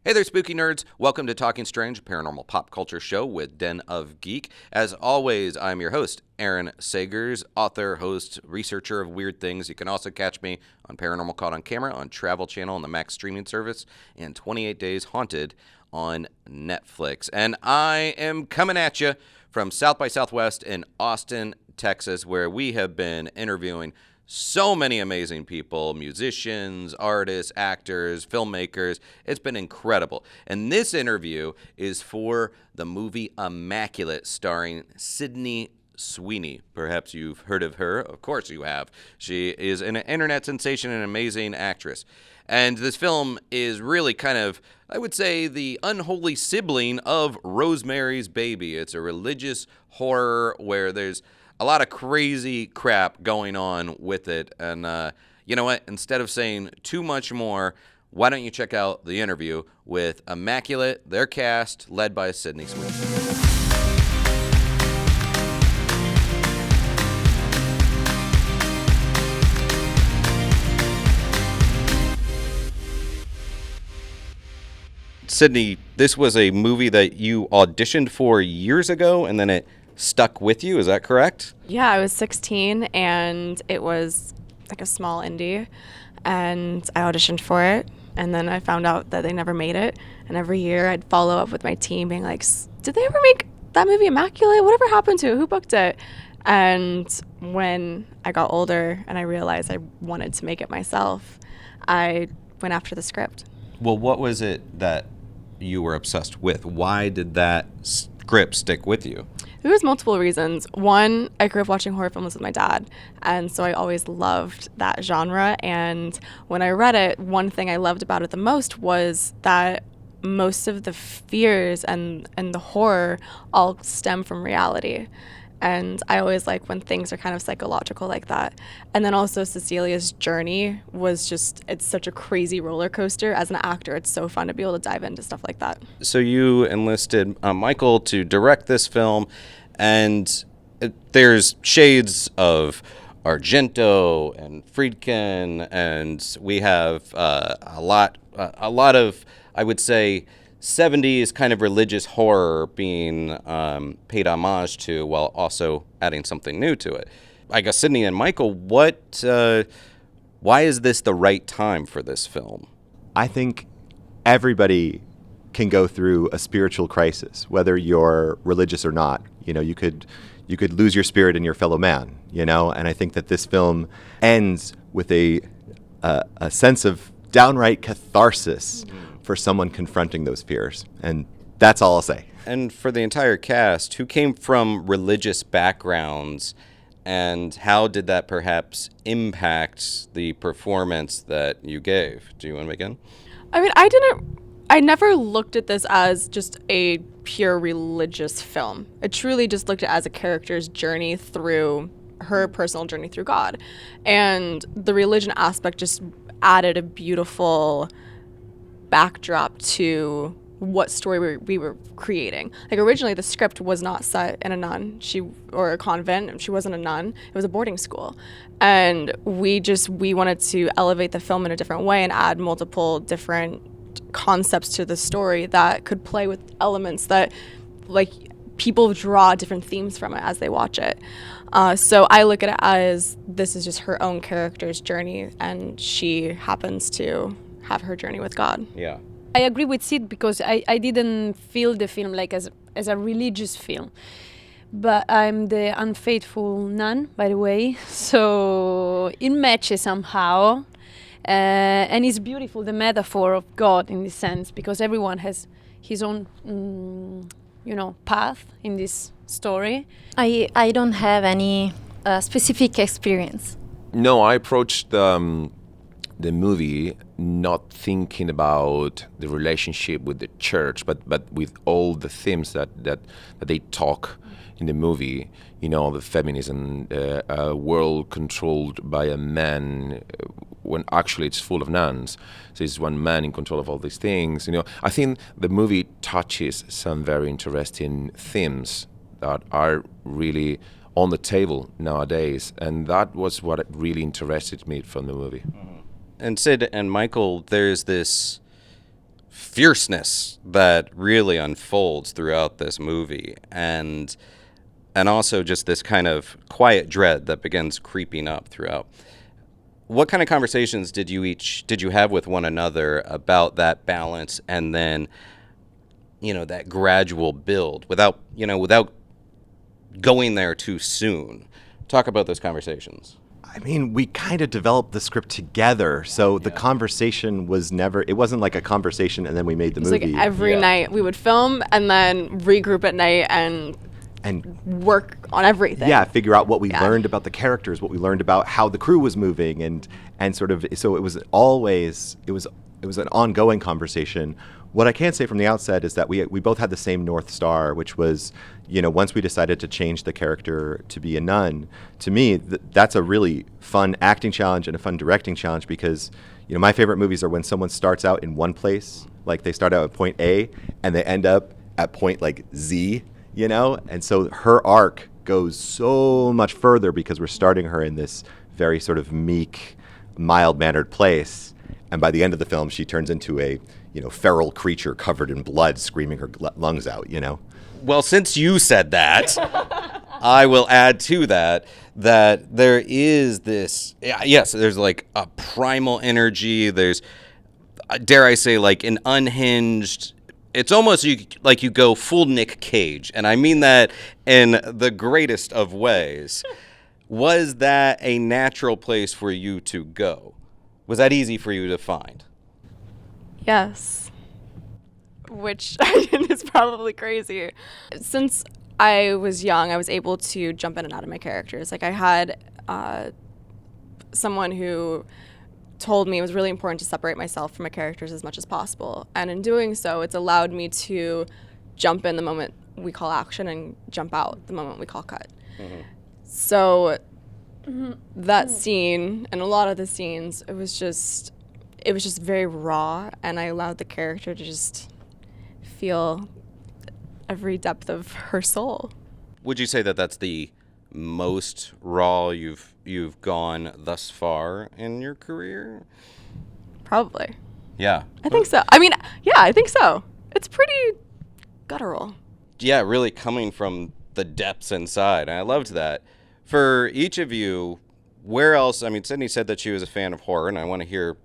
Hey there, spooky nerds. Welcome to Talking Strange, a paranormal pop culture show with Den of Geek. As always, I'm your host, Aaron Sagers, author, host, researcher of weird things. You can also catch me on Paranormal Caught on Camera on Travel Channel on the Max streaming service and 28 Days Haunted on Netflix. And I am coming at you from South by Southwest in Austin, Texas, where we have been interviewing so many amazing people, musicians, artists, actors, filmmakers. It's been incredible. And this interview is for the movie Immaculate, starring Sweeney. Perhaps you've heard of her. Of course you have. She is an internet sensation and an amazing actress. And this film is really kind of, I would say, the unholy sibling of Rosemary's Baby. It's a religious horror where there's a lot of crazy crap going on with it. And you know what? Instead of saying too much more, why don't you check out the interview with Immaculate, their cast, led by Sweeney. Sydney, this was a movie that you auditioned for years ago, and then it stuck with you. Is that correct? Yeah, I was 16, and it was like a small indie, and I auditioned for it, and then I found out that they never made it, and every year I'd follow up with my team being like, did they ever make that movie Immaculate? Whatever happened to it? Who booked it? And when I got older and I realized I wanted to make it myself, I went after the script. Well, what was it that you were obsessed with? Why did that script stick with you? There was multiple reasons. One, I grew up watching horror films with my dad, and so I always loved that genre. And when I read it, one thing I loved about it the most was that most of the fears and the horror all stem from reality. And I always like when things are kind of psychological like that. And then also Cecilia's journey was just, it's such a crazy roller coaster. As an actor, it's so fun to be able to dive into stuff like that. So you enlisted Michael to direct this film, and there's shades of Argento and Friedkin, and we have a lot of, I would say, 70s kind of religious horror being paid homage to while also adding something new to it. I guess Sydney and Michael, why is this the right time for this film? I think everybody can go through a spiritual crisis, whether you're religious or not. You know, you could lose your spirit in your fellow man, you know, and I think that this film ends with a sense of downright catharsis for someone confronting those fears. And that's all I'll say. And for the entire cast, who came from religious backgrounds, and how did that perhaps impact the performance that you gave? Do you want to begin? I mean, I never looked at this as just a pure religious film. I truly just looked at it as a character's journey through her personal journey through God. And the religion aspect just added a beautiful backdrop to what story we were creating. Like originally the script was not set in a convent. She wasn't a nun. It was a boarding school. And we wanted to elevate the film in a different way and add multiple different concepts to the story that could play with elements that like people draw different themes from it as they watch it. So I look at it as this is just her own character's journey, and she happens to have her journey with God. Yeah. I agree with Sid because I didn't feel the film like as a religious film. But I'm the unfaithful nun, by the way, so it matches somehow. And it's beautiful, the metaphor of God in this sense, because everyone has his own, path in this story. I don't have any specific experience. No, I approached the movie not thinking about the relationship with the church, but with all the themes that they talk in the movie. You know, the feminism, a world controlled by a man, when actually it's full of nuns. So it's one man in control of all these things. You know, I think the movie touches some very interesting themes that are really on the table nowadays, and that was what really interested me from the movie. And Sid and Michael, there's this fierceness that really unfolds throughout this movie, and also just this kind of quiet dread that begins creeping up throughout. What kind of conversations did you have with one another about that balance, and then, that gradual build without going there too soon? Talk about those conversations. I mean, we kind of developed the script together, so the conversation was never, it wasn't like a conversation and then we made the movie. Like every night we would film and then regroup at night and work on everything. Yeah, figure out what we learned about the characters, what we learned about how the crew was moving, and sort of, so it was always, it was an ongoing conversation. What I can say from the outset is that we both had the same North Star, which was, once we decided to change the character to be a nun, to me, that's a really fun acting challenge and a fun directing challenge, because, my favorite movies are when someone starts out in one place, like they start out at point A and they end up at point like Z, and so her arc goes so much further because we're starting her in this very sort of meek, mild-mannered place, and by the end of the film, she turns into a feral creature covered in blood, screaming her lungs out, Well, since you said that, I will add to that there is this, yes, there's like a primal energy. There's, dare I say, like an unhinged, it's almost like you go full Nick Cage. And I mean that in the greatest of ways. Was that a natural place for you to go? Was that easy for you to find? Yes. Which is probably crazy. Since I was young, I was able to jump in and out of my characters. Like I had someone who told me it was really important to separate myself from my characters as much as possible. And in doing so, it's allowed me to jump in the moment we call action and jump out the moment we call cut. Mm-hmm. So that scene and a lot of the scenes, it was just very raw, and I allowed the character to just feel every depth of her soul. Would you say that that's the most raw you've gone thus far in your career? Probably. Yeah. I think so. I mean, yeah, I think so. It's pretty guttural. Yeah, really coming from the depths inside. And I loved that. For each of you, where else? I mean, Sydney said that she was a fan of horror, and I want to hear,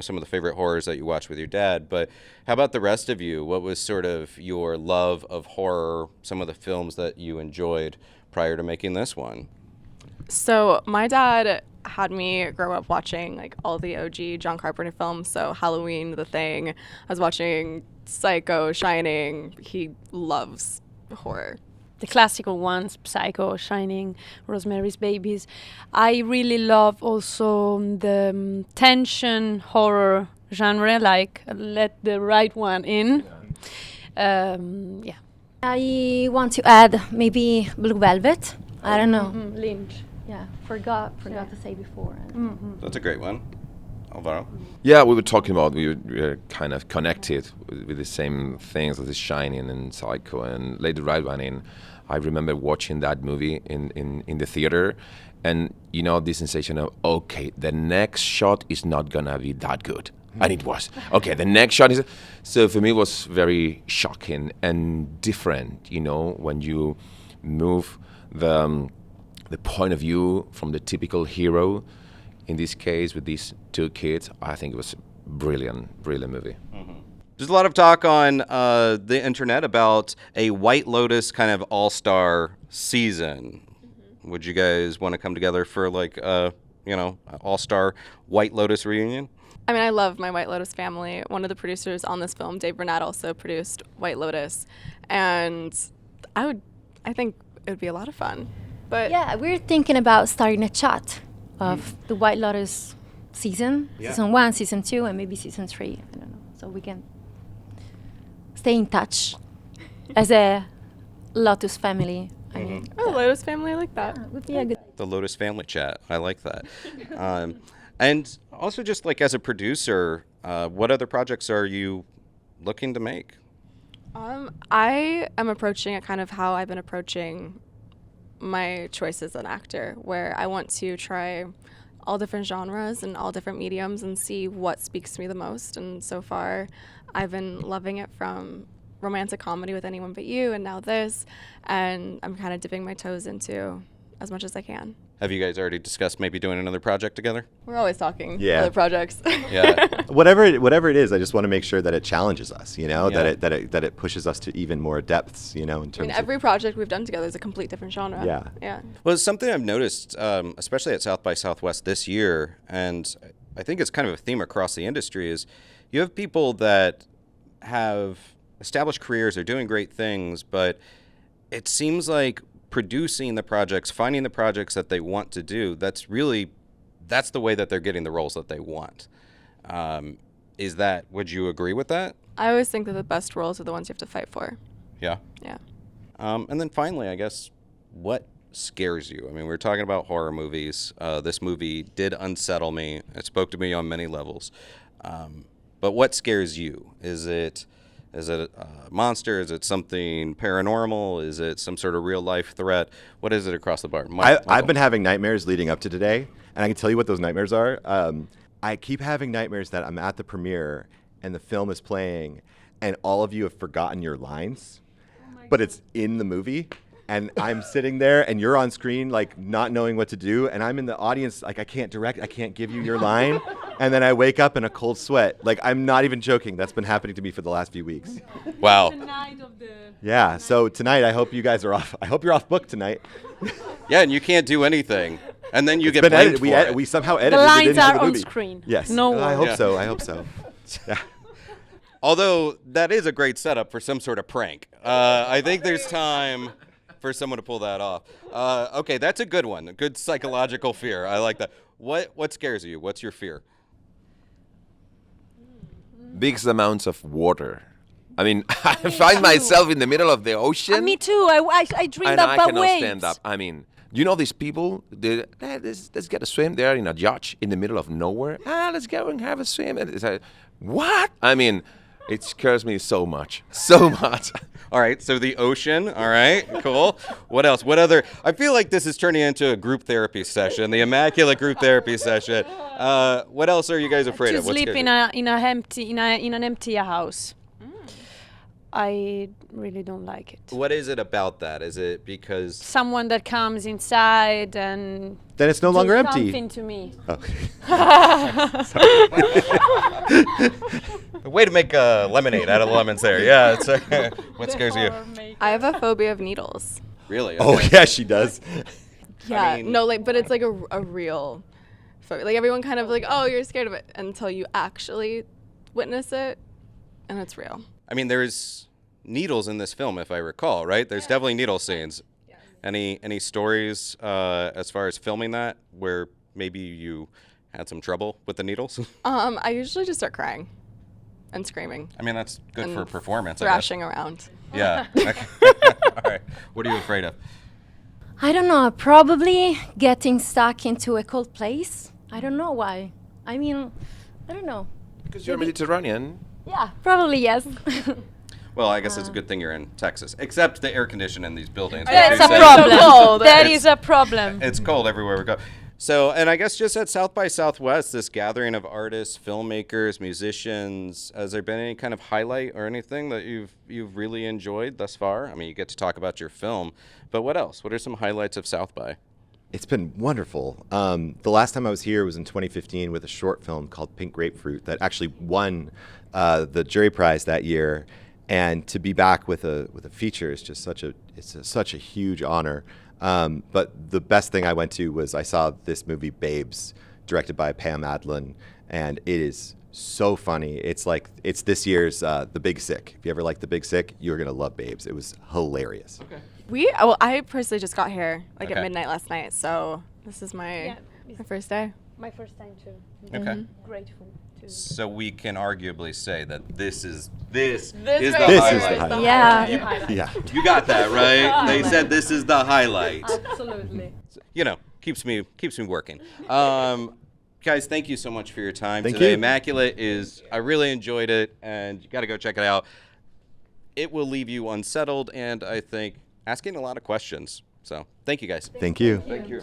some of the favorite horrors that you watched with your dad. But how about the rest of you? What was sort of your love of horror, some of the films that you enjoyed prior to making this one? So my dad had me grow up watching like all the OG John Carpenter films. So Halloween, The Thing. I was watching Psycho, Shining. He loves horror. The classical ones, Psycho, Shining, Rosemary's Babies. I really love also the tension horror genre, like Let the Right One In. Yeah. I want to add maybe Blue Velvet. I don't know. Lynch. Yeah, forgot to say before. That's a great one. Alvaro? Yeah, we were talking about, we were kind of connected with the same things as The Shining and Psycho and Let the Right One In. I remember watching that movie in the theater, and the sensation of, okay, the next shot is not gonna be that good. And it was. Okay, the next shot is... So for me it was very shocking and different, when you move the point of view from the typical hero. In this case, with these two kids, I think it was a brilliant movie. Mm-hmm. There's a lot of talk on the internet about a White Lotus kind of all-star season. Mm-hmm. Would you guys want to come together for like all-star White Lotus reunion? I mean, I love my White Lotus family. One of the producers on this film, Dave Burnett, also produced White Lotus, and I think it would be a lot of fun. But yeah, we're thinking about starting a chat of the White Lotus season 1, season 2, and maybe season 3. I don't know. So we can stay in touch as a Lotus family. I mean, Lotus family, I like that. Would be a good. The Lotus family chat. I like that. And also, just like as a producer, what other projects are you looking to make? I am approaching it kind of how I've been approaching my choice as an actor, where I want to try all different genres and all different mediums and see what speaks to me the most. And so far, I've been loving it, from romantic comedy with Anyone But You and now this, and I'm kind of dipping my toes into as much as I can. Have you guys already discussed maybe doing another project together? We're always talking Yeah. other projects. Yeah. Whatever it is, I just want to make sure that it challenges us, Yeah. that it pushes us to even more depths, in terms I mean, every project we've done together is a complete different genre. Yeah. Yeah. Well, it's something I've noticed, especially at South by Southwest this year, and I think it's kind of a theme across the industry, is you have people that have established careers, are doing great things, but it seems like producing the projects, finding the projects that they want to do, that's the way that they're getting the roles that they want. Would you agree with that? I always think that the best roles are the ones you have to fight for. Yeah. Yeah. And then finally, I guess, what scares you? I mean, we were talking about horror movies. This movie did unsettle me. It spoke to me on many levels. But what scares you? Is it a monster? Is it something paranormal? Is it some sort of real life threat? What is it across the board? I've been having nightmares leading up to today, and I can tell you what those nightmares are. I keep having nightmares that I'm at the premiere and the film is playing, and all of you have forgotten your lines, but it's in the movie. And I'm sitting there, and you're on screen, like, not knowing what to do. And I'm in the audience, like, I can't give you your line. And then I wake up in a cold sweat. Like, I'm not even joking. That's been happening to me for the last few weeks. Wow. Yeah, so tonight, I hope you guys are off. I hope you're off book tonight. Yeah, and you can't do anything. And then you It's get been blamed edited. for it. We somehow The edited it lines into are the on movie. screen. Yes. No I hope Yeah. so. I hope so. Yeah. Although that is a great setup for some sort of prank. I think there's time for someone to pull that off. Okay, that's a good one. A good psychological fear. I like that. What scares you? What's your fear? Big amounts of water. I mean, I find myself in the middle of the ocean. Me too. I dreamed and I about cannot waves. stand up. I mean, you know these people? Let's get a swim. They're in a yacht in the middle of nowhere. Let's go and have a swim. And it's like, what? I mean, it scares me so much. So much. All right, so the ocean. All right, cool. What else? What other? I feel like this is turning into a group therapy session, the Immaculate group therapy session. What else are you guys afraid To of? What sleep scares in an empty house. I really don't like it. you? What is it about that? Is it because? Someone that comes inside and Then it's no do longer empty. something to me. Way to make lemonade out of lemons there. Yeah. It's, what scares you? I have a phobia of needles. Really? Oh, Okay. yeah, she does. Yeah. mean- No, like, but it's like a real phobia. Like, everyone kind of like, oh, you're scared of it, until you actually witness it, and it's real. I mean, there's needles in this film, if I recall, right? There's definitely needle scenes. Any stories as far as filming that where maybe you had some trouble with the needles? I usually just start crying and screaming, I mean, that's good And for performance, I guess. thrashing around. Yeah. Okay. All right. What are you afraid of? I don't know, probably getting stuck into a cold place. I don't know why. I mean, I don't know. Because you're Mediterranean. Yeah, probably yes. Well, I guess it's a good thing you're in Texas, except the air conditioning in these buildings. That's Like a you said, problem. cold. That It's- is a problem. It's cold everywhere we go. So, and I guess just at South by Southwest, this gathering of artists, filmmakers, musicians, has there been any kind of highlight or anything that you've really enjoyed thus far? I mean, you get to talk about your film, but what else? What are some highlights of South by? It's been wonderful. The last time I was here was in 2015 with a short film called Pink Grapefruit that actually won the jury prize that year. And to be back with a feature is just such a huge honor. But the best thing I went to was I saw this movie Babes, directed by Pam Adlon, and it is so funny. It's this year's The Big Sick. If you ever liked The Big Sick, you're gonna love Babes. It was hilarious. Okay. I personally just got here Okay. at midnight last night, so this is my first day. My first time too. Okay. Grateful too. So we can arguably say that this is the right This highlight. is the highlight. Yeah. Yeah. You got that right. They said this is the highlight. Absolutely. You know, keeps me working. Guys, thank you so much for your time Thank today. you. Immaculate I really enjoyed it, and you got to go check it out. It will leave you unsettled, and I think asking a lot of questions. So, thank you guys. Thank you. Thank you.